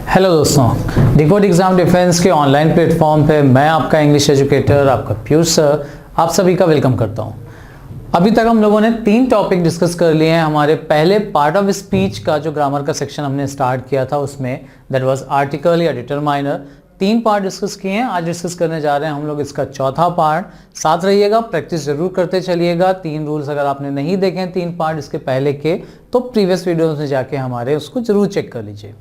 Hello दोस्तों, decode exam defence के online platform पे मैं आपका इंग्लिश एजुकेटर आपका पीयूष सर आप सभी का वेलकम करता हूं। अभी तक हम लोगों ने 3 टॉपिक डिस्कस कर लिए हैं। हमारे पहले पार्ट ऑफ स्पीच का जो ग्रामर का सेक्शन हमने स्टार्ट किया था उसमें दैट वाज आर्टिकल या डिटरमाइनर 3 पार्ट डिस्कस किए हैं। आज डिस्कस करने जा रहे हैं हम लोग इसका चौथा पार्ट। साथ रहिएगा, प्रैक्टिस जरूर करते चलिएगा। 3 रूल्स अगर आपने नहीं देखे हैं 3 पार्ट इसके पहले के तो प्रीवियस वीडियोस में जाके हमारे उसको जरूर चेक कर लीजिए।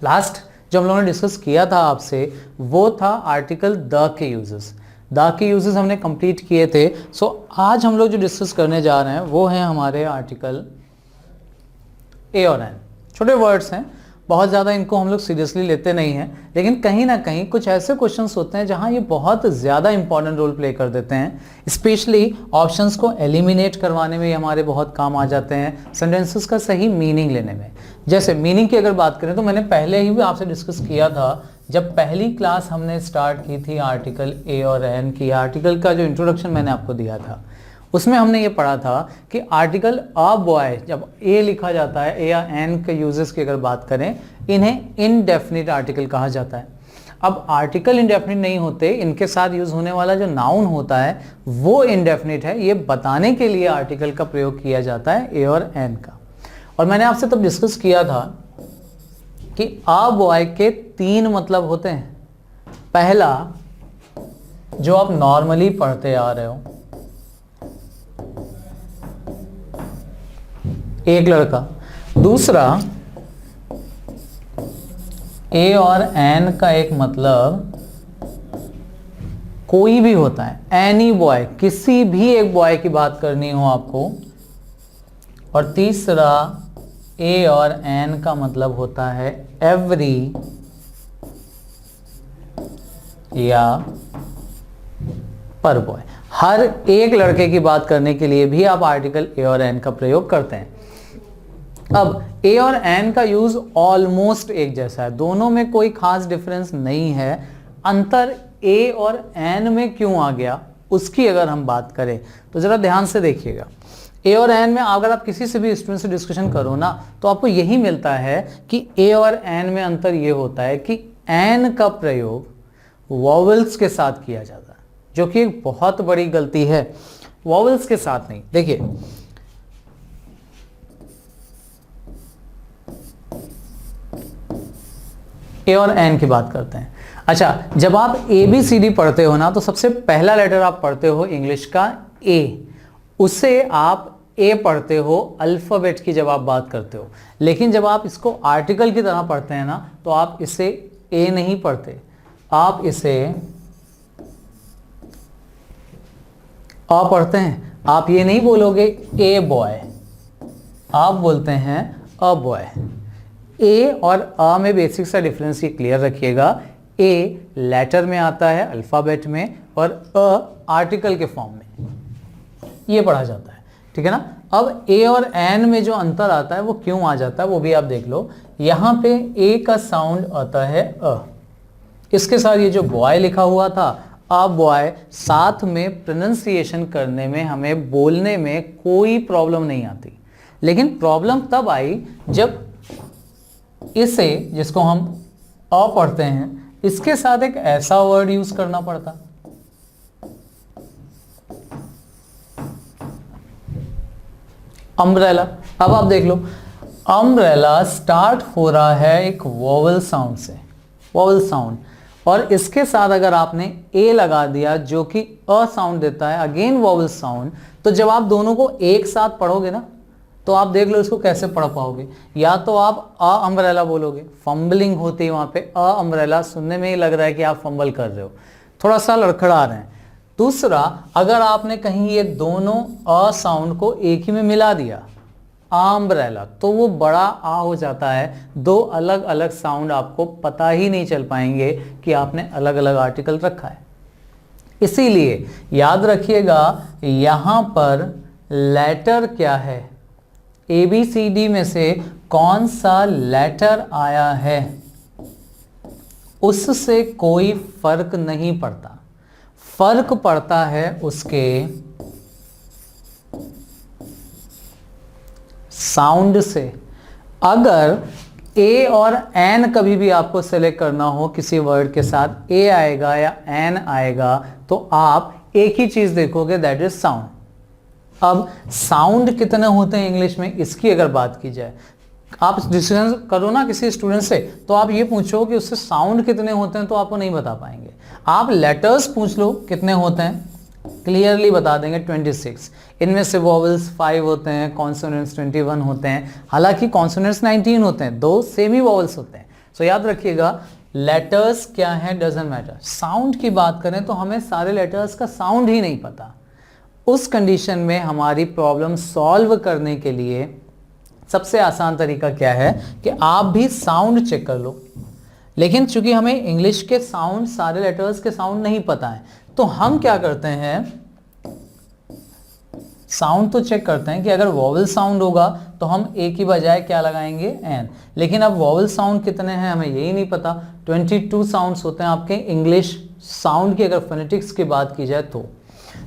लास्ट जो हम लोगों ने डिस्कस किया था आपसे वो था आर्टिकल द के यूजेस। द के यूजेस हमने कंप्लीट किए थे। सो आज हम लोग जो डिस्कस करने जा रहे हैं वो है हमारे आर्टिकल ए और एन। छोटे वर्ड्स हैं, बहुत ज़्यादा इनको हम लोग सीरियसली लेते नहीं हैं, लेकिन कहीं ना कहीं कुछ ऐसे क्वेश्चंस होते हैं जहां ये बहुत ज़्यादा इंपॉर्टेंट रोल प्ले कर देते हैं। स्पेशली ऑप्शंस को एलिमिनेट करवाने में ये हमारे बहुत काम आ जाते हैं, सेंटेंसेस का सही मीनिंग लेने में। जैसे मीनिंग की अगर बात करें तो मैंने पहले ही भी आपसे डिस्कस किया था जब पहली क्लास हमने स्टार्ट की थी आर्टिकल ए और एन की। आर्टिकल का जो इंट्रोडक्शन मैंने आपको दिया था उसमें हमने ये पढ़ा था कि आर्टिकल अ बॉय जब ए लिखा जाता है, ए या एन के यूजेस की अगर बात करें, इन्हें इनडेफिनिट आर्टिकल कहा जाता है। अब आर्टिकल इनडेफिनिट नहीं होते, इनके साथ यूज होने वाला जो नाउन होता है वो इनडेफिनिट है। ये बताने के लिए आर्टिकल का प्रयोग किया जाता है ए और एन का। और मैंने आपसे तब डिस्कस किया था कि अ बॉय के 3 मतलब होते हैं। पहला जो आप नॉर्मली पढ़ते आ रहे हो, एक लड़का। दूसरा ए और एन का एक मतलब कोई भी होता है, एनी बॉय, किसी भी एक बॉय की बात करनी हो आपको। और तीसरा ए और एन का मतलब होता है एवरी या पर बॉय। हर एक लड़के की बात करने के लिए भी आप आर्टिकल ए और एन का प्रयोग करते हैं। अब ए और एन का यूज ऑलमोस्ट एक जैसा है, दोनों में कोई खास डिफरेंस नहीं है। अंतर ए और एन में क्यों आ गया उसकी अगर हम बात करें तो जरा ध्यान से देखिएगा। ए और एन में अगर आप किसी से भी स्टूडेंट से डिस्कशन करो ना तो आपको यही मिलता है कि ए और एन में अंतर ये होता है कि एन का प्रयोग वॉवेल्स के साथ किया जाता है, जो कि एक बहुत बड़ी गलती है। वॉवेल्स के साथ नहीं। देखिए ए और एन की बात करते हैं। अच्छा, जब आप ए बी सी डी पढ़ते हो ना तो सबसे पहला लेटर आप पढ़ते हो इंग्लिश का ए, उससे आप ए पढ़ते हो अल्फाबेट की जब आप बात करते हो। लेकिन जब आप इसको आर्टिकल की तरह पढ़ते हैं ना तो आप इसे ए नहीं पढ़ते, आप इसे अ पढ़ते हैं। आप ये नहीं बोलोगे ए बॉय, आप बोलते हैं अ बॉय। ए और अ में बेसिक सा डिफरेंस ये क्लियर रखिएगा। ए लेटर में आता है अल्फाबेट में और अ आर्टिकल के फॉर्म में ये पढ़ा जाता है, ठीक है ना। अब ए और एन में जो अंतर आता है वो क्यों आ जाता है वो भी आप देख लो। यहां पे ए का साउंड आता है अ, इसके साथ ये जो बॉय लिखा हुआ था अ बॉय, साथ में प्रोनाउंसिएशन करने में हमें बोलने में कोई प्रॉब्लम नहीं आती। लेकिन प्रॉब्लम तब आई जब इसे, जिसको हम अ पढ़ते हैं, इसके साथ एक ऐसा वर्ड यूज करना पड़ता, अम्ब्रेला। अब आप देख लो, अम्ब्रेला स्टार्ट हो रहा है एक वोवेल साउंड से, वोवेल साउंड, और इसके साथ अगर आपने ए लगा दिया जो कि अ साउंड देता है, अगेन वोवेल साउंड, तो जब आप दोनों को एक साथ पढ़ोगे ना तो आप देख लो इसको कैसे पढ़ पाओगे। या तो आप अ अम्ब्रेला बोलोगे, फंबलिंग होती है वहां पे, अ अम्ब्रेला सुनने में ही लग रहा है कि आप फंबल कर रहे हो, थोड़ा सा लड़खड़ा रहे हैं। दूसरा, अगर आपने कहीं ये दोनों अ साउंड को एक ही में मिला दिया, अम्ब्रेला, तो वो बड़ा आ हो जाता है। 2 अलग अलग साउंड आपको पता ही नहीं चल पाएंगे कि आपने अलग अलग आर्टिकल रखा है। इसीलिए याद रखिएगा यहां पर लेटर क्या है, ए बी सी डी में से कौन सा लेटर आया है उससे कोई फर्क नहीं पड़ता, फर्क पड़ता है उसके साउंड से। अगर ए और एन कभी भी आपको सेलेक्ट करना हो किसी वर्ड के साथ, ए आएगा या एन आएगा, तो आप एक ही चीज देखोगे, दैट इज साउंड। अब साउंड कितने होते हैं इंग्लिश में, इसकी अगर बात की जाए, आप डिस्कशन करो ना किसी स्टूडेंट से, तो आप ये पूछो कि उससे साउंड कितने होते हैं, तो आपको नहीं बता पाएंगे। आप लेटर्स पूछ लो कितने होते हैं, क्लियरली बता देंगे 26। इनमें से वॉवल्स 5 होते हैं, कॉन्सोनेंट्स 21 होते हैं, हालांकि कॉन्सोनेंट्स 19 होते हैं, 2 सेमी वॉवल्स होते हैं। सो याद रखिएगा, लेटर्स क्या है डजंट मैटर। साउंड की बात करें तो हमें सारे लेटर्स का साउंड ही नहीं पता। उस कंडीशन में हमारी प्रॉब्लम सॉल्व करने के लिए सबसे आसान तरीका क्या है कि आप भी साउंड चेक कर लो। लेकिन चूंकि हमें इंग्लिश के साउंड, सारे लेटर्स के साउंड नहीं पता है, तो हम क्या करते हैं, साउंड तो चेक करते हैं कि अगर वॉवल साउंड होगा तो हम ए की बजाय क्या लगाएंगे, एन। लेकिन अब वॉवल साउंड कितने हैं हमें यही नहीं पता। 22 साउंड्स होते हैं आपके इंग्लिश साउंड की, अगर फोनेटिक्स की बात की जाए तो।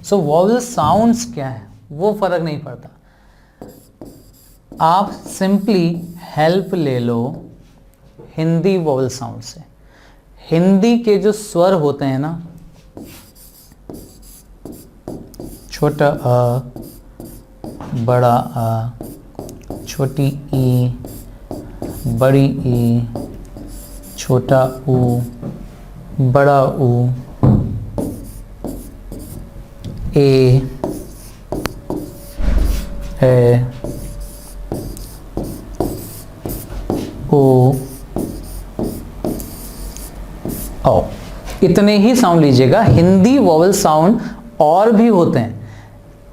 सो वॉवल साउंड्स क्या है वो फर्क नहीं पड़ता। आप सिंपली हेल्प ले लो हिंदी वॉवल साउंड से। हिंदी के जो स्वर होते हैं ना, छोटा अ, बड़ा अ, छोटी ई, बड़ी ई, छोटा ऊ, बड़ा ऊ, ए, ओ, औ, इतने ही साउंड लीजिएगा। हिंदी वॉवल साउंड और भी होते हैं,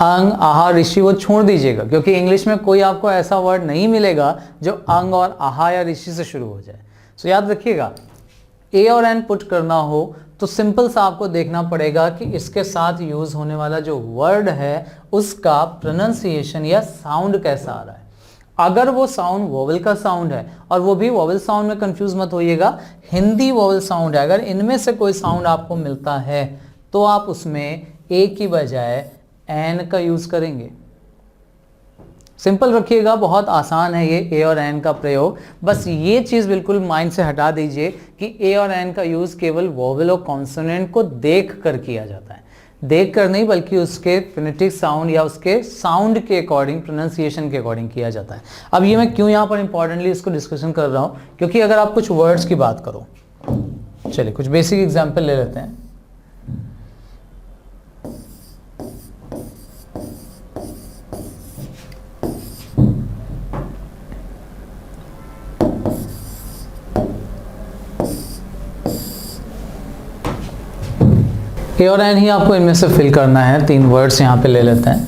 अंग, आहा, ऋषि, वो छोड़ दीजिएगा, क्योंकि इंग्लिश में कोई आपको ऐसा वर्ड नहीं मिलेगा जो अंग और आहा या ऋषि से शुरू हो जाए। सो याद रखिएगा, ए और एन पुट करना हो तो सिंपल सा आपको देखना पड़ेगा कि इसके साथ यूज होने वाला जो वर्ड है उसका प्रोनाउंसिएशन या साउंड कैसा आ रहा है। अगर वो साउंड वोवल का साउंड है, और वो भी वोवल साउंड में कंफ्यूज मत होइएगा, हिंदी वोवल साउंड है, अगर इनमें से कोई साउंड आपको मिलता है तो आप उसमें ए की बजाय एन का यूज करेंगे। सिंपल रखिएगा, बहुत आसान है ये ए और एन का प्रयोग। बस ये चीज बिल्कुल माइंड से हटा दीजिए कि ए और एन का यूज केवल वोवल और कॉन्सोनेंट को देख कर किया जाता है। देख कर नहीं, बल्कि उसके फोनेटिक साउंड या उसके साउंड के अकॉर्डिंग, प्रोनाउंसिएशन के अकॉर्डिंग किया जाता है। अब ये मैं क्यों यहाँ पर इंपॉर्टेंटली इसको डिस्कशन कर रहा हूँ, क्योंकि अगर आप कुछ वर्ड्स की बात करो, चलिए कुछ बेसिक एग्जाम्पल ले लेते हैं। ए और एन ही आपको इनमें से फिल करना है। 3 वर्ड्स यहाँ पे ले लेते हैं।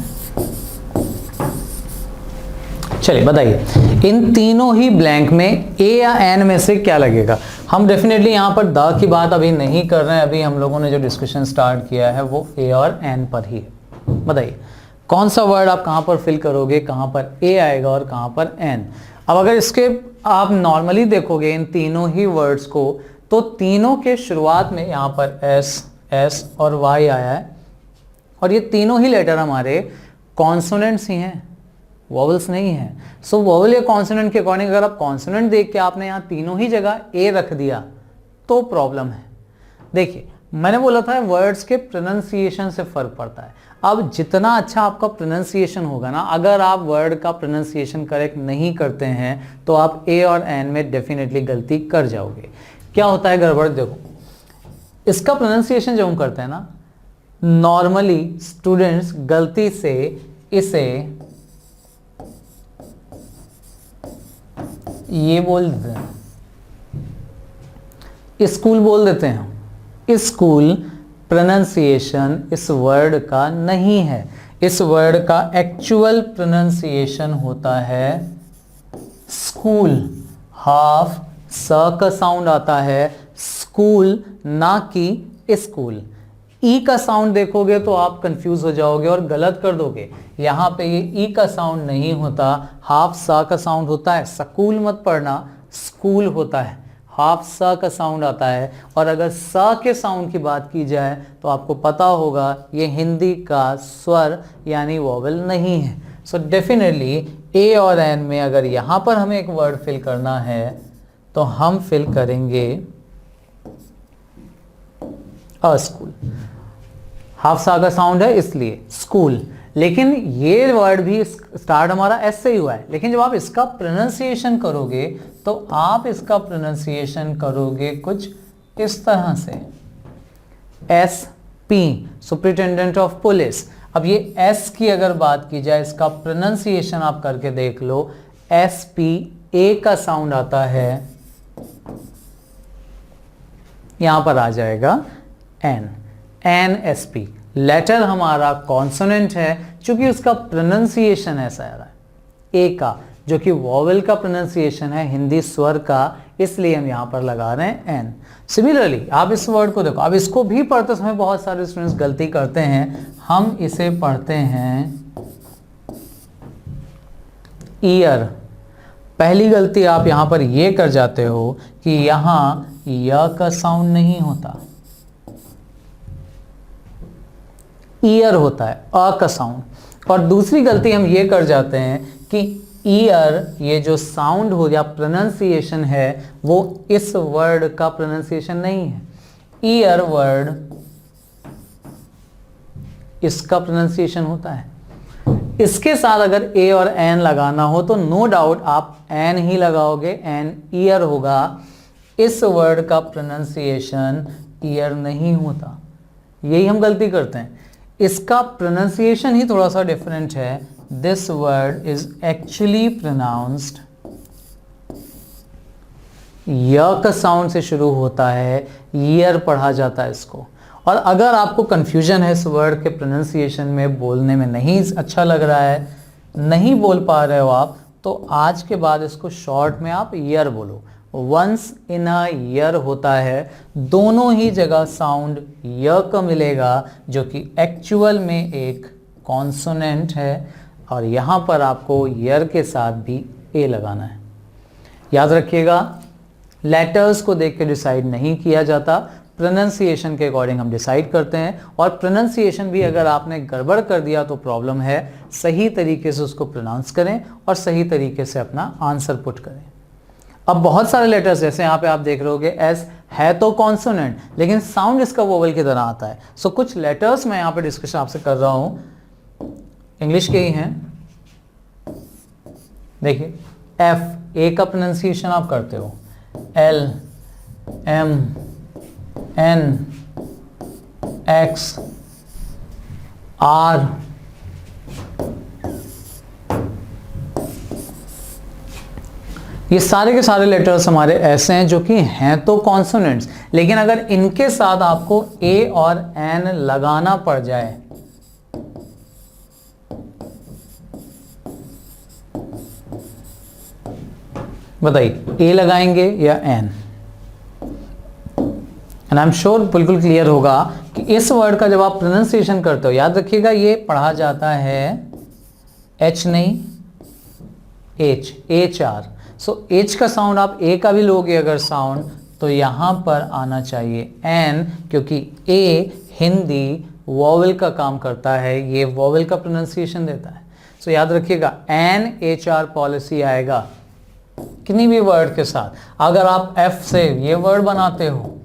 चलिए बताइए, इन तीनों ही ब्लैंक में ए या एन में से क्या लगेगा। हम डेफिनेटली यहाँ पर द की बात अभी नहीं कर रहे हैं, अभी हम लोगों ने जो डिस्कशन स्टार्ट किया है वो ए और एन पर ही है। बताइए कौन सा वर्ड आप कहाँ पर फिल करोगे, कहाँ पर ए आएगा और कहाँ पर एन। अब अगर इसके आप नॉर्मली देखोगे इन तीनों ही वर्ड्स को, तो तीनों के शुरुआत में यहाँ पर एस, एस और वाई आया है, और ये तीनों ही लेटर हमारे कॉन्सोनेंट्स ही हैं, वॉवल्स नहीं है। सो वॉवल या कॉन्सोनेंट के अकॉर्डिंग अगर आप कॉन्सोनेंट देख के आपने यहाँ तीनों ही जगह ए रख दिया तो प्रॉब्लम है। देखिए मैंने बोला था वर्ड्स के प्रोनाउंसिएशन से फर्क पड़ता है। अब जितना अच्छा आपका प्रोनाउंसिएशन होगा ना, अगर आप वर्ड का प्रोनाउंसिएशन करेक्ट नहीं करते हैं तो आप ए और एन में डेफिनेटली गलती कर जाओगे। क्या होता है गड़बड़, देखो इसका प्रोनाउंसिएशन जब हम करते हैं ना, नॉर्मली स्टूडेंट्स गलती से इसे ये बोल देते हैं, स्कूल बोल देते हैं। स्कूल प्रोनाउंसिएशन इस वर्ड का नहीं है। इस वर्ड का एक्चुअल प्रोनाउंसिएशन होता है स्कूल। हाफ स का साउंड आता है स्कूल, ना कि स्कूल। ई का साउंड देखोगे तो आप कंफ्यूज हो जाओगे और गलत कर दोगे। यहाँ पे ये ई का साउंड नहीं होता, हाफ सा का साउंड होता है। स्कूल मत पढ़ना, स्कूल होता है, हाफ सा का साउंड आता है। और अगर सा के साउंड की बात की जाए तो आपको पता होगा ये हिंदी का स्वर यानी वॉवल नहीं है। सो डेफिनेटली ए और एन में अगर यहाँ पर हमें एक वर्ड फिल करना है तो हम फिल करेंगे अ स्कूल। हाफ सा का साउंड है इसलिए स्कूल, लेकिन ये वर्ड भी स्टार्ट हमारा एस से ही हुआ है, लेकिन जब आप इसका प्रोनाउंसिएशन करोगे तो आप इसका प्रोनाउंसिएशन करोगे कुछ इस तरह से, S P, superintendent of police. अब ये एस की अगर बात की जाए, इसका प्रोनाउंसिएशन आप करके देख लो, एस पी, ए का साउंड आता है, यहां पर आ जाएगा N, N S P. Letter हमारा कॉन्सोनेंट है, चूंकि उसका प्रोनाउंसिएशन ऐसा आ रहा है ए का, जो कि वॉवेल का प्रोनाउंसिएशन है, हिंदी स्वर का, इसलिए हम यहां पर लगा रहे हैं एन। सिमिलरली आप इस वर्ड को देखो, अब इसको भी पढ़ते समय बहुत सारे स्टूडेंट्स गलती करते हैं, हम इसे पढ़ते हैं ईयर। पहली गलती आप यहां पर ये कर जाते हो कि यहां य का साउंड नहीं होता, ईयर होता है अ का साउंड। और दूसरी गलती हम ये कर जाते हैं कि ईयर, ये जो साउंड हो या प्रोनाउंसिएशन है, वो इस वर्ड का प्रोनाउंसिएशन नहीं है। ईयर वर्ड इसका प्रोनाउंसिएशन होता है। इसके साथ अगर ए और एन लगाना हो तो नो डाउट आप एन ही लगाओगे, एन ईयर होगा। इस वर्ड का प्रोनाउंसिएशन ईयर नहीं होता, यही हम गलती करते हैं। इसका प्रोनाउंसिएशन ही थोड़ा सा डिफरेंट है। This word is actually pronounced, य का साउंड से शुरू होता है, ईयर पढ़ा जाता है इसको। और अगर आपको कंफ्यूजन है इस वर्ड के प्रोनाउंसिएशन में, बोलने में नहीं अच्छा लग रहा है, नहीं बोल पा रहे हो आप, तो आज के बाद इसको शॉर्ट में आप ईयर बोलो। वंस इन अ ईयर होता है, दोनों ही जगह साउंड य का मिलेगा, जो कि एक्चुअल में एक कॉन्सोनेंट है, और यहाँ पर आपको ईयर के साथ भी ए लगाना है। याद रखिएगा, लेटर्स को देख के डिसाइड नहीं किया जाता, प्रोनाउंसिएशन के अकॉर्डिंग हम डिसाइड करते हैं। और प्रोनाउंसिएशन भी अगर आपने गड़बड़ कर दिया तो प्रॉब्लम है, सही तरीके से उसको प्रोनाउंस करें और सही तरीके से अपना आंसर पुट करें। अब बहुत सारे लेटर्स, जैसे यहाँ पे आप देख रहे होगे एस है तो कॉन्सोनेंट, लेकिन साउंड इसका वोवेल की तरह आता है। सो कुछ लेटर्स मैं यहाँ पे डिस्कशन आपसे कर रहा हूँ, इंग्लिश के ही हैं। देखिए एफ, ए का प्रोनाउंसिएशन आप करते हो, L, M, N, X, R, ये सारे के सारे लेटर्स हमारे ऐसे हैं जो कि हैं तो कॉन्सोनेंट्स, लेकिन अगर इनके साथ आपको ए और एन लगाना पड़ जाए, बताइए ए लगाएंगे या an? And I am sure बिल्कुल क्लियर होगा कि इस वर्ड का जब आप प्रोनाउंसिएशन करते हो, याद रखिएगा ये पढ़ा जाता है एच नहीं, H, H R. So H का साउंड आप ए का भी लोगे अगर साउंड, तो यहां पर आना चाहिए एन, क्योंकि ए हिंदी वॉवेल का काम करता है, ये वॉवेल का प्रोनाउंसिएशन देता है। सो याद रखिएगा एन एच आर पॉलिसी आएगा किन्हीं भी वर्ड के साथ। अगर आप एफ से ये वर्ड बनाते हो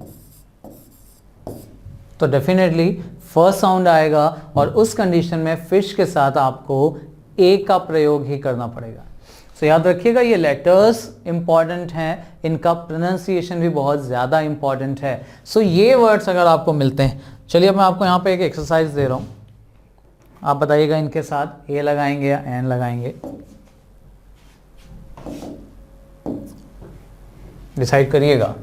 तो डेफिनेटली फर्स्ट साउंड आएगा, और उस कंडीशन में फिश के साथ आपको ए का प्रयोग ही करना पड़ेगा। सो याद रखिएगा ये लेटर्स इंपॉर्टेंट हैं, इनका प्रोनाउंसिएशन भी बहुत ज़्यादा इंपॉर्टेंट है। सो ये वर्ड्स अगर आपको मिलते हैं, चलिए मैं आपको यहाँ पे एक एक्सरसाइज दे रहा हूँ, आप बताइएगा इनके साथ ए लगाएंगे या एन लगाएंगे, डिसाइड करिएगा।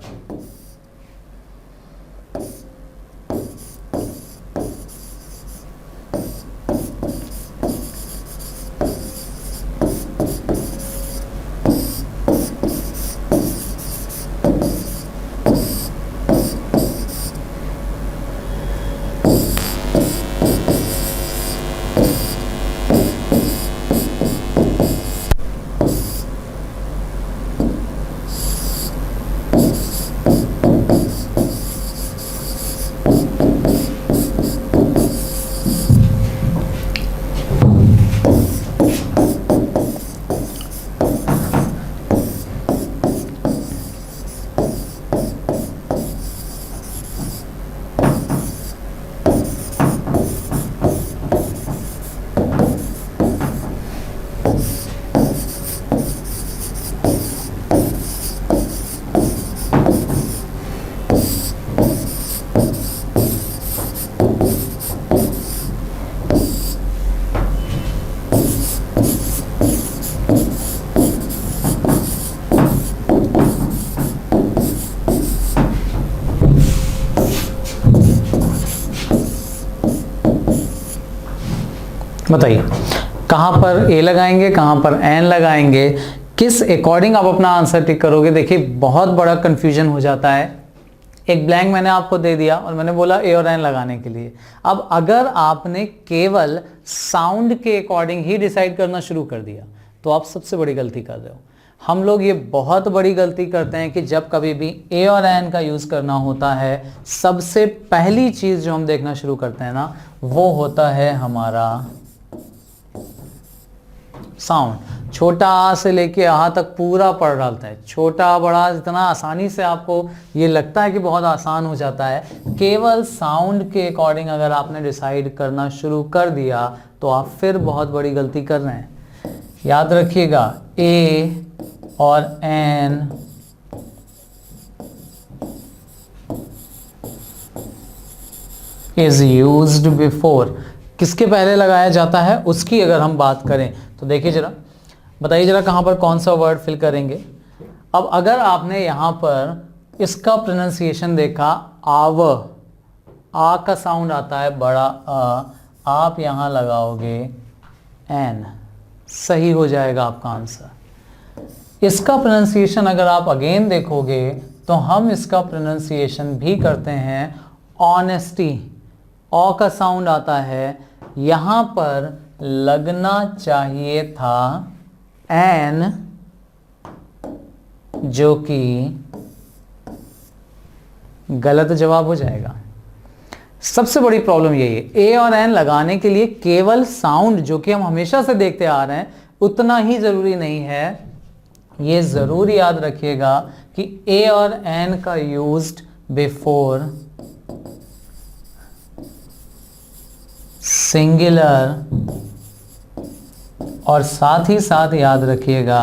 बताइए कहाँ पर ए लगाएंगे, कहाँ पर एन लगाएंगे, किस अकॉर्डिंग आप अपना आंसर टिक करोगे। देखिए बहुत बड़ा कंफ्यूजन हो जाता है। एक ब्लैंक मैंने आपको दे दिया और मैंने बोला ए और एन लगाने के लिए। अब अगर आपने केवल साउंड के अकॉर्डिंग ही डिसाइड करना शुरू कर दिया तो आप सबसे बड़ी गलती कर रहे हो। हम लोग ये बहुत बड़ी गलती करते हैं कि जब कभी भी ए और एन का यूज करना होता है, सबसे पहली चीज जो हम देखना शुरू करते हैं ना, वो होता है हमारा साउंड। छोटा आ से लेके आ तक पूरा पढ़ डालता है, छोटा बड़ा इतना आसानी से आपको ये लगता है कि बहुत आसान हो जाता है। केवल साउंड के अकॉर्डिंग अगर आपने डिसाइड करना शुरू कर दिया तो आप फिर बहुत बड़ी गलती कर रहे हैं। याद रखिएगा ए और एन इज यूज्ड बिफोर, किसके पहले लगाया जाता है उसकी अगर हम बात करें तो देखिए जरा, बताइए जरा कहां पर कौन सा वर्ड फिल करेंगे। अब अगर आपने यहां पर इसका प्रोनाउंसिएशन देखा, आव, आ का साउंड आता है बड़ा अ, आप यहां लगाओगे एन, सही हो जाएगा आपका आंसर। इसका प्रोनाउंसिएशन अगर आप अगेन देखोगे तो हम इसका प्रोनाउंसिएशन भी करते हैं ऑनेस्टी, ऑ का साउंड आता है, यहां पर लगना चाहिए था एन, जो कि गलत जवाब हो जाएगा। सबसे बड़ी प्रॉब्लम यही है, ए और एन लगाने के लिए केवल साउंड जो कि हम हमेशा से देखते आ रहे हैं उतना ही जरूरी नहीं है। ये जरूर याद रखिएगा कि ए और एन का यूज्ड बिफोर सिंगुलर, और साथ ही साथ याद रखिएगा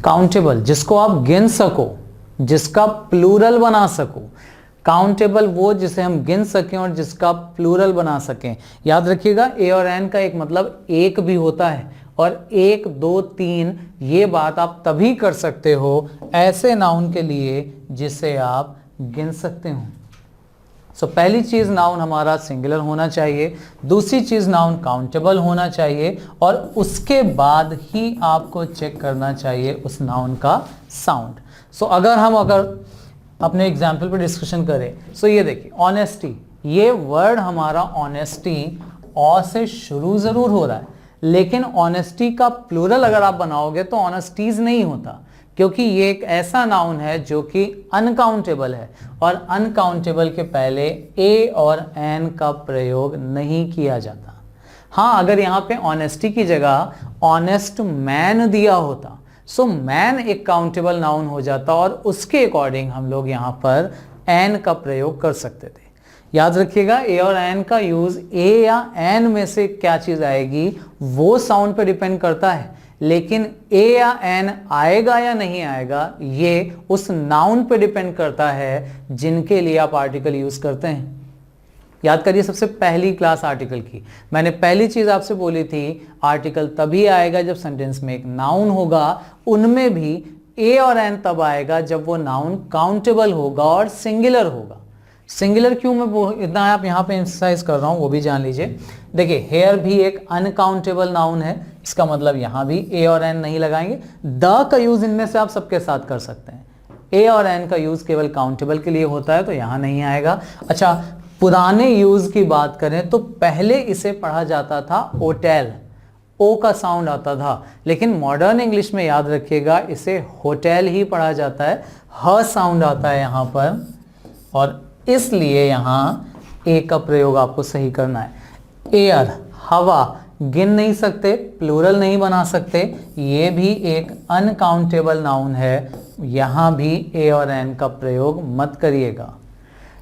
काउंटेबल, जिसको आप गिन सको, जिसका प्लूरल बना सको। काउंटेबल वो जिसे हम गिन सकें और जिसका प्लूरल बना सकें। याद रखिएगा ए और एन का एक मतलब एक भी होता है, और एक दो तीन ये बात आप तभी कर सकते हो ऐसे नाउन के लिए जिसे आप गिन सकते हो। सो पहली चीज नाउन हमारा सिंगुलर होना चाहिए, दूसरी चीज नाउन काउंटेबल होना चाहिए, और उसके बाद ही आपको चेक करना चाहिए उस नाउन का साउंड। सो अगर अपने एग्जाम्पल पर डिस्कशन करें, सो ये देखिए ऑनेस्टी, ये वर्ड हमारा ऑनेस्टी ऑ से शुरू जरूर हो रहा है, लेकिन ऑनेस्टी का प्लूरल अगर आप बनाओगे तो ऑनेस्टीज नहीं होता, क्योंकि ये एक ऐसा नाउन है जो कि अनकाउंटेबल है, और अनकाउंटेबल के पहले ए और एन का प्रयोग नहीं किया जाता। हाँ, अगर यहाँ पे ऑनेस्टी की जगह ऑनेस्ट मैन दिया होता, सो मैन एक काउंटेबल नाउन हो जाता और उसके अकॉर्डिंग हम लोग यहाँ पर एन का प्रयोग कर सकते थे। याद रखिएगा ए और एन का यूज ए या एन में से क्या चीज आएगी वो साउंड पे डिपेंड करता है, लेकिन ए या एन आएगा या नहीं आएगा ये उस नाउन पे डिपेंड करता है जिनके लिए आप आर्टिकल यूज करते हैं। याद करिए सबसे पहली क्लास आर्टिकल की, मैंने पहली चीज आपसे बोली थी आर्टिकल तभी आएगा जब सेंटेंस में एक नाउन होगा, उनमें भी ए और एन तब आएगा जब वो नाउन काउंटेबल होगा और सिंगुलर होगा। सिंगुलर क्यों मैं इतना आप यहाँ पे एम्फसाइज कर रहा हूँ वो भी जान लीजिए। देखिए हेयर भी एक अनकाउंटेबल नाउन है, इसका मतलब यहाँ भी ए और एन नहीं लगाएंगे। द का यूज इनमें से आप सबके साथ कर सकते हैं, ए और एन का यूज केवल काउंटेबल के लिए होता है तो यहाँ नहीं आएगा। अच्छा, पुराने यूज की बात करें तो पहले इसे पढ़ा जाता था होटल, ओ का साउंड आता था, लेकिन मॉडर्न इंग्लिश में याद रखिएगा इसे होटल ही पढ़ा जाता है, ह साउंड आता है यहाँ पर, और इसलिए यहाँ ए का प्रयोग आपको सही करना है। एयर, हवा, गिन नहीं सकते, प्लूरल नहीं बना सकते, ये भी एक अनकाउंटेबल नाउन है, यहाँ भी ए और एन का प्रयोग मत करिएगा।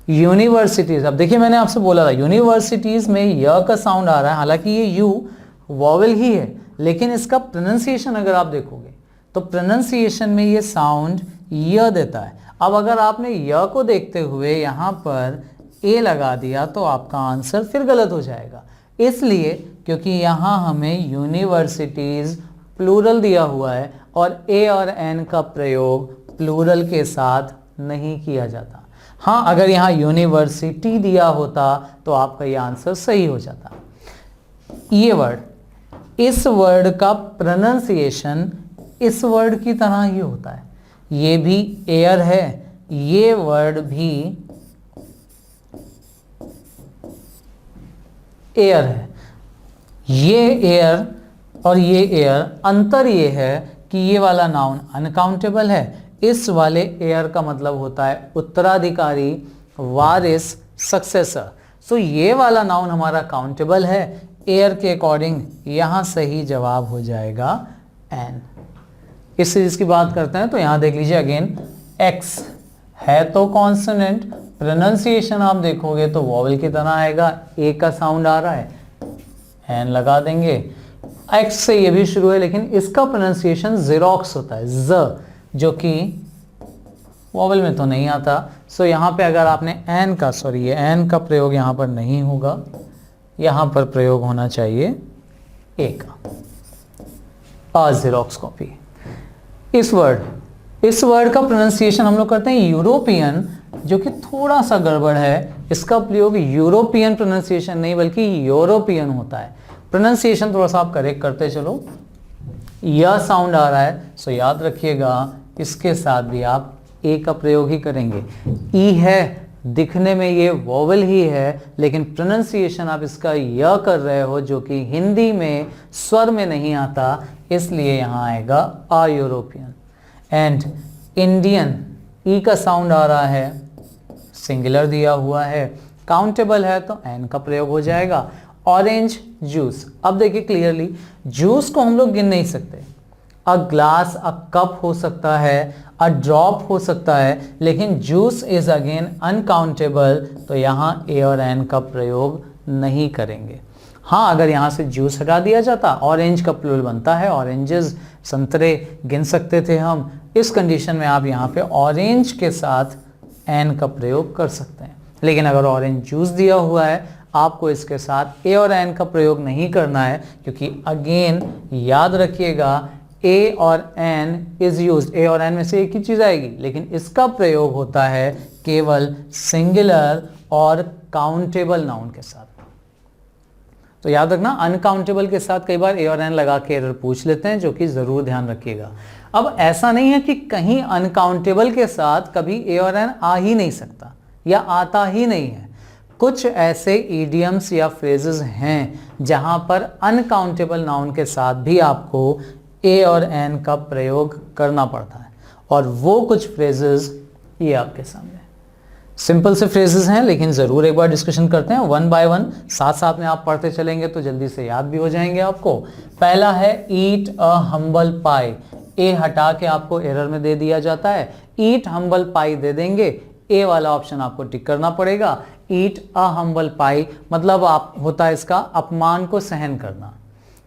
यूनिवर्सिटीज, अब देखिए मैंने आपसे बोला था यूनिवर्सिटीज में य का साउंड आ रहा है, हालांकि ये यू वॉवेल ही है, लेकिन इसका प्रोनाउंसिएशन अगर आप देखोगे तो प्रोनाउंसिएशन में ये साउंड य देता है। अब अगर आपने य को देखते हुए यहाँ पर ए लगा दिया तो आपका आंसर फिर गलत हो जाएगा, इसलिए क्योंकि यहाँ हमें यूनिवर्सिटीज प्लूरल दिया हुआ है और ए और एन का प्रयोग प्लूरल के साथ नहीं किया जाता। हाँ, अगर यहाँ यूनिवर्सिटी दिया होता तो आपका ये आंसर सही हो जाता। ये वर्ड, इस वर्ड का प्रोनाउंसिएशन इस वर्ड की तरह ही होता है। ये भी एयर है, ये वर्ड भी एयर है। ये एयर और ये एयर, अंतर ये है कि ये वाला नाउन अनकाउंटेबल है, इस वाले एयर का मतलब होता है उत्तराधिकारी, वारिस, सक्सेसर। सो ये वाला नाउन हमारा काउंटेबल है, एयर के अकॉर्डिंग यहाँ सही जवाब हो जाएगा एन। इस सीरीज की बात करते हैं तो यहाँ देख लीजिए अगेन, एक्स है तो कॉन्सोनेंट, प्रोनाउंसिएशन आप देखोगे तो वॉवल की तरह आएगा, ए का साउंड आ रहा है, एन लगा देंगे। एक्स से ये भी शुरू है लेकिन इसका प्रोनाउंसिएशन जेरोक्स होता है, ज, जो कि वॉवल में तो नहीं आता। सो यहाँ पे अगर आपने एन का, सॉरी ये एन का प्रयोग यहाँ पर नहीं होगा, यहाँ पर प्रयोग होना चाहिए ए का, जेरोक्स कॉपी। इस वर्ड का प्रोनाउंसिएशन हम लोग करते हैं यूरोपियन, जो कि थोड़ा सा गड़बड़ है। इसका प्रयोग यूरोपियन प्रोनाउंसिएशन नहीं बल्कि यूरोपियन होता है। प्रोनाउंसिएशन थोड़ा सा आप करेक्ट करते चलो। यह साउंड आ रहा है, सो याद रखिएगा इसके साथ भी आप ए का प्रयोग ही करेंगे। ई है, दिखने में ये वोवल ही है लेकिन प्रोनाउंसिएशन आप इसका य कर रहे हो, जो कि हिंदी में स्वर में नहीं आता, इसलिए यहाँ आएगा आ यूरोपियन। एंड इंडियन, ई का साउंड आ रहा है, सिंगुलर दिया हुआ है, काउंटेबल है तो एन का प्रयोग हो जाएगा। ऑरेंज जूस, अब देखिए क्लियरली, जूस को हम लोग गिन नहीं सकते। अ ग्लास, अ कप हो सकता है, अ ड्रॉप हो सकता है, लेकिन जूस इज अगेन अनकाउंटेबल, तो यहाँ ए और एन का प्रयोग नहीं करेंगे। हाँ, अगर यहाँ से जूस हटा दिया जाता, ऑरेंज का प्लूरल बनता है, ऑरेंजेस, संतरे गिन सकते थे हम। इस कंडीशन में आप यहाँ पे ऑरेंज के साथ एन का प्रयोग कर सकते हैं, लेकिन अगर ऑरेंज जूस दिया हुआ है आपको इसके साथ ए और एन का प्रयोग नहीं करना है, क्योंकि अगेन याद रखिएगा ए और एन इज यूज्ड, ए और एन में से एक ही चीज आएगी, लेकिन इसका प्रयोग होता है केवल सिंगुलर और काउंटेबल नाउन के साथ। तो याद रखना, अनकाउंटेबल के साथ कई बार ए और एन लगा के एरर पूछ लेते हैं, जो कि जरूर ध्यान रखिएगा। अब ऐसा नहीं है कि कहीं अनकाउंटेबल के साथ कभी ए और एन आ ही नहीं सकता या आता ही नहीं है। कुछ ऐसे इडियम्स या फ्रेजेस हैं जहां पर अनकाउंटेबल नाउन के साथ भी आपको ए और एन का प्रयोग करना पड़ता है, और वो कुछ फ्रेजेस ये आपके सामने सिंपल से फ्रेजेस हैं, लेकिन ज़रूर एक बार डिस्कशन करते हैं वन बाय वन, साथ साथ में आप पढ़ते चलेंगे तो जल्दी से याद भी हो जाएंगे आपको। पहला है ईट अ हम्बल पाई, ए हटा के आपको एरर में दे दिया जाता है, ईट हम्बल पाई दे देंगे, ए वाला ऑप्शन आपको टिक करना पड़ेगा। ईट अ हम्बल पाई मतलब आप होता है इसका अपमान को सहन करना।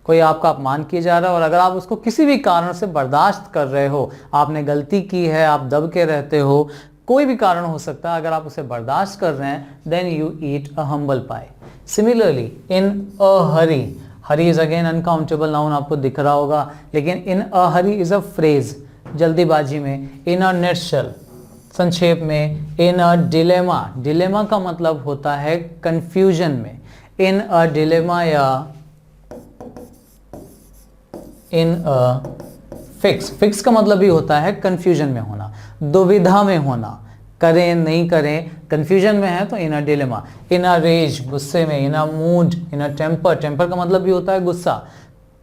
कोई आपका अपमान किया जा रहा है और अगर आप उसको किसी भी कारण से बर्दाश्त कर रहे हो, आपने गलती की है, आप दब के रहते हो, कोई भी कारण हो सकता है, अगर आप उसे बर्दाश्त कर रहे हैं, then you eat a humble pie. Similarly in a hurry, hurry is again uncountable noun, आपको दिख रहा होगा, लेकिन इन a Hari is a phrase, जल्दीबाजी में। इन अ नटशेल, संक्षेप में। इन अ डिलेमा, डिलेमा का मतलब होता है कंफ्यूजन में। इन अ डिलेमा या इन अ फिक्स, फिक्स का मतलब भी होता है कंफ्यूजन में होना, दुविधा में होना, करें नहीं करें, कंफ्यूजन में है तो इन a dilemma. In a rage, गुस्से में। इन अ mood, in a temper, temper का मतलब भी होता है गुस्सा।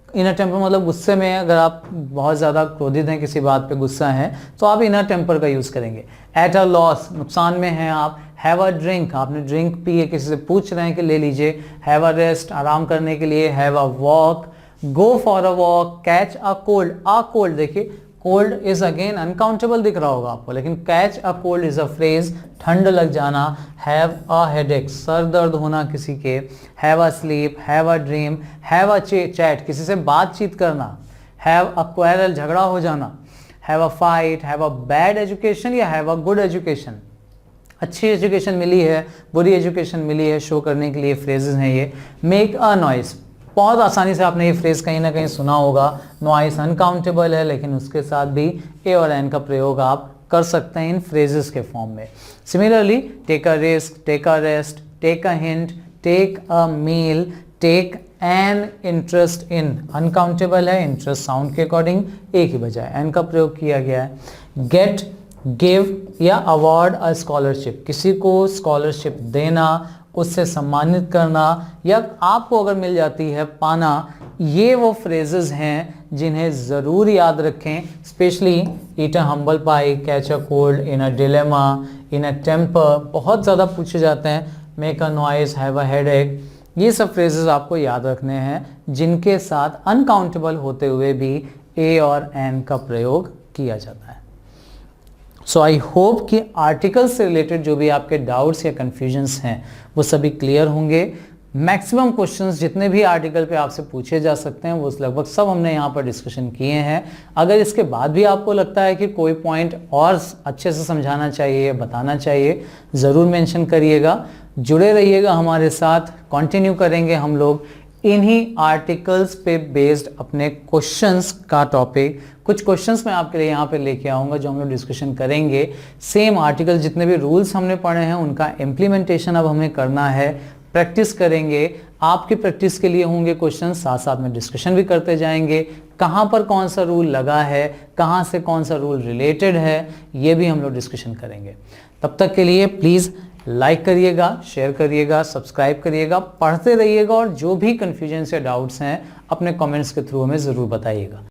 इन अ टेम्पर मतलब गुस्से में, अगर आप बहुत ज़्यादा क्रोधित हैं, किसी बात पे गुस्सा हैं, तो आप इन अ टेम्पर का यूज़ करेंगे। एट अ लॉस, नुकसान में हैं आप। हैव अ ड्रिंक, आपने ड्रिंक पी है, किसी से पूछ रहे हैं कि ले लीजिए। हैव अ रेस्ट, आराम करने के लिए। Have a walk, go for a walk. Catch a cold, a cold, देखिए कोल्ड इज अगेन अनकाउंटेबल दिख रहा होगा आपको, लेकिन catch a cold is a phrase, ठंड लग जाना। हैव अ हेडेक, सर दर्द होना किसी के। Have a slip, have a dream, have a chat, किसी से बातचीत करना। हैव अ क्वेरल, झगड़ा हो जाना। Have a fight, have a bad education या हैव अ गुड एजुकेशन, अच्छी एजुकेशन मिली है, बुरी एजुकेशन मिली है, शो करने के लिए फ्रेजेस हैं ये। मेक अ नॉइस, बहुत आसानी से आपने ये फ्रेज कहीं ना कहीं सुना होगा। नॉइस अनकाउंटेबल है, लेकिन उसके साथ भी ए और एन का प्रयोग आप कर सकते हैं इन फ्रेजेस के फॉर्म में। Similarly take a risk, take a rest, take a hint, take a meal, take an interest in, uncountable है, इंटरेस्ट साउंड के अकॉर्डिंग एक ही बजाय एन का प्रयोग किया गया है। गेट, गिव या अवार्ड अ स्कॉलरशिप, किसी को स्कॉलरशिप देना, उससे सम्मानित करना या आपको अगर मिल जाती है पाना, ये वो फ्रेजेस हैं जिन्हें ज़रूर याद रखें। Specially eat a humble pie, catch a cold, in a dilemma, in a temper, बहुत ज़्यादा पूछे जाते हैं। Make a noise, have a headache, ये सब फ्रेजेस आपको याद रखने हैं जिनके साथ अनकाउंटेबल होते हुए भी ए और एन का प्रयोग किया जाता है। सो आई होप कि आर्टिकल से रिलेटेड जो भी आपके डाउट्स या कन्फ्यूजन्स हैं वो सभी क्लियर होंगे। मैक्सिमम क्वेश्चंस जितने भी आर्टिकल पे आपसे पूछे जा सकते हैं वो लगभग सब हमने यहाँ पर डिस्कशन किए हैं। अगर इसके बाद भी आपको लगता है कि कोई पॉइंट और अच्छे से समझाना चाहिए, बताना चाहिए, ज़रूर मेंशन करिएगा। जुड़े रहिएगा हमारे साथ, कंटिन्यू करेंगे हम लोग इन्हीं आर्टिकल्स पे बेस्ड अपने क्वेश्चंस का टॉपिक। कुछ क्वेश्चंस मैं आपके लिए यहाँ पे लेके आऊँगा जो हम लोग डिस्कशन करेंगे। सेम आर्टिकल जितने भी रूल्स हमने पढ़े हैं उनका इम्प्लीमेंटेशन अब हमें करना है, प्रैक्टिस करेंगे। आपकी प्रैक्टिस के लिए होंगे क्वेश्चन, साथ साथ में डिस्कशन भी करते जाएंगे। कहाँ पर कौन सा रूल लगा है, कहाँ से कौन सा रूल रिलेटेड है, ये भी हम लोग डिस्कशन करेंगे। तब तक के लिए प्लीज़ लाइक करिएगा, शेयर करिएगा, सब्सक्राइब करिएगा, पढ़ते रहिएगा और जो भी कन्फ्यूजन या डाउट्स हैं अपने कमेंट्स के थ्रू हमें ज़रूर बताइएगा।